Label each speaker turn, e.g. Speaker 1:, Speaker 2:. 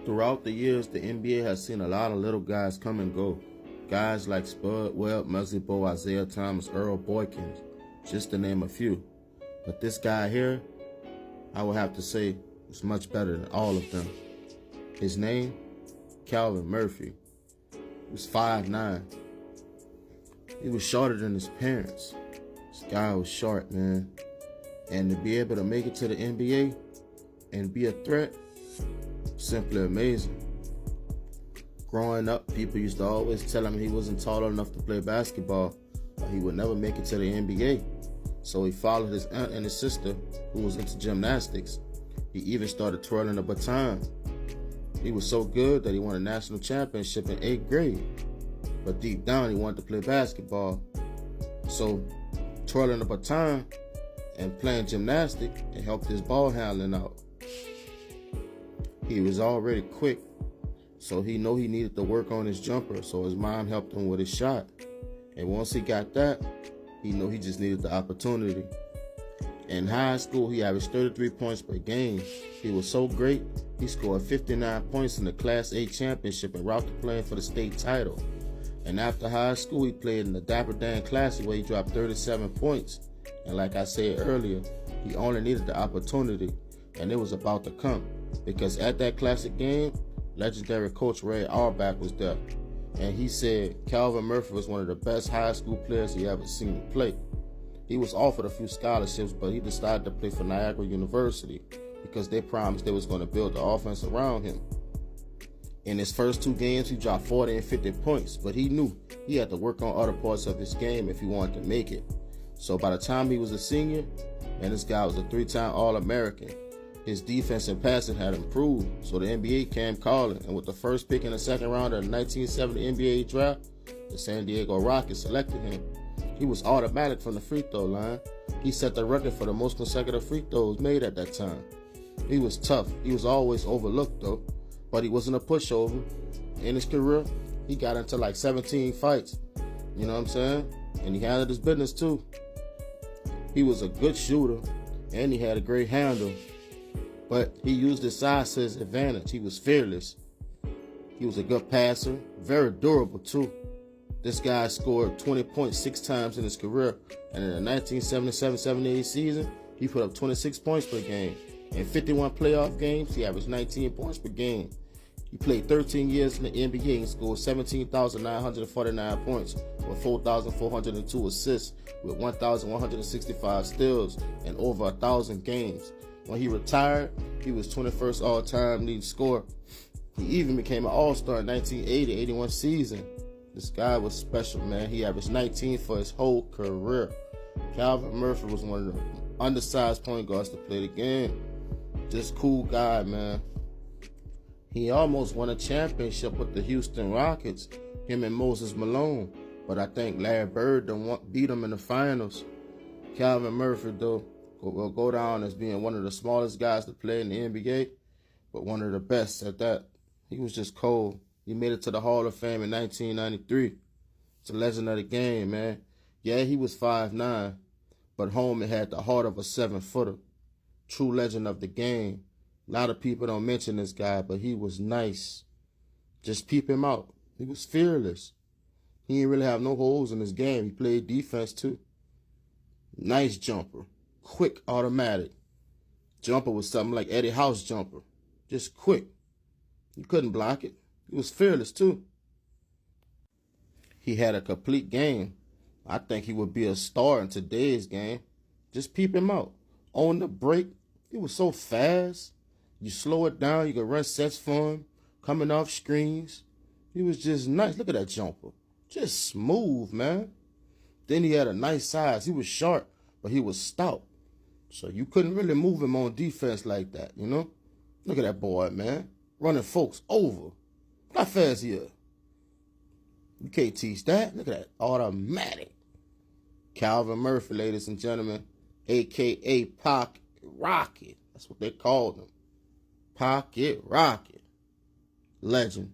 Speaker 1: Throughout the years, the NBA has seen a lot of little guys come and go. Guys like Spud Webb, Muggsy Bogues, Isaiah Thomas, Earl Boykins, just to name a few. But this guy here, I would have to say, is much better than all of them. His name, Calvin Murphy. He was 5'9". He was shorter than his parents. This guy was short, man. And to be able to make it to the NBA and be a threat, simply amazing. Growing up, people used to always tell him he wasn't tall enough to play basketball, or he would never make it to the NBA. So he followed his aunt and his sister, who was into gymnastics. He even started twirling a baton. He was so good that he won a national championship in 8th grade. But deep down, he wanted to play basketball. So twirling a baton and playing gymnastics, it helped his ball handling out. He was already quick, so he knew he needed to work on his jumper, so his mom helped him with his shot. And once he got that, he knew he just needed the opportunity. In high school, he averaged 33 points per game. He was so great, he scored 59 points in the Class A championship and route to playing for the state title. And after high school, he played in the Dapper Dan Classic where he dropped 37 points. And like I said earlier, he only needed the opportunity, and it was about to come. Because at that classic game, legendary coach Ray Auerbach was there. And he said Calvin Murphy was one of the best high school players he ever seen play. He was offered a few scholarships, but he decided to play for Niagara University because they promised they was going to build the offense around him. In his first 2 games, he dropped 40 and 50 points, but he knew he had to work on other parts of his game if he wanted to make it. So by the time he was a senior, and this guy was a 3-time All-American, his defense and passing had improved, so the NBA came calling, and with the first pick in the second round of the 1970 NBA draft, the San Diego Rockets selected him. He was automatic from the free throw line. He set the record for the most consecutive free throws made at that time. He was tough. He was always overlooked though, but he wasn't a pushover. In his career, he got into like 17 fights, you know what I'm saying? And he handled his business too. He was a good shooter, and he had a great handle. But he used his size to his advantage. He was fearless. He was a good passer, very durable too. This guy scored 20 points 6 times in his career, and in the 1977-78 season, he put up 26 points per game. In 51 playoff games, he averaged 19 points per game. He played 13 years in the NBA and scored 17,949 points with 4,402 assists, with 1,165 steals, and over 1,000 games. When he retired, he was 21st all-time leading scorer. He even became an all-star in 1980-81 season. This guy was special, man. He averaged 19 for his whole career. Calvin Murphy was one of the undersized point guards to play the game. Just cool guy, man. He almost won a championship with the Houston Rockets, him and Moses Malone. But I think Larry Bird beat him in the finals. Calvin Murphy, though, will go down as being one of the smallest guys to play in the NBA, but one of the best at that. He was just cold. He made it to the Hall of Fame in 1993. It's a legend of the game, man. Yeah, he was 5'9", but homie had the heart of a 7-footer. True legend of the game. A lot of people don't mention this guy, but he was nice. Just peep him out. He was fearless. He didn't really have no holes in his game. He played defense too. Nice jumper. Quick automatic. Jumper was something like Eddie House jumper. Just quick. You couldn't block it. He was fearless too. He had a complete game. I think he would be a star in today's game. Just peep him out. On the break, he was so fast. You slow it down, you could run sets for him, coming off screens. He was just nice. Look at that jumper. Just smooth, man. Then he had a nice size. He was short, but he was stout. So you couldn't really move him on defense like that, you know? Look at that boy, man. Running folks over. How fast he is. You can't teach that. Look at that. Automatic. Calvin Murphy, ladies and gentlemen, a.k.a. Pocket Rocket. That's what they called him. Pocket Rocket. Legend.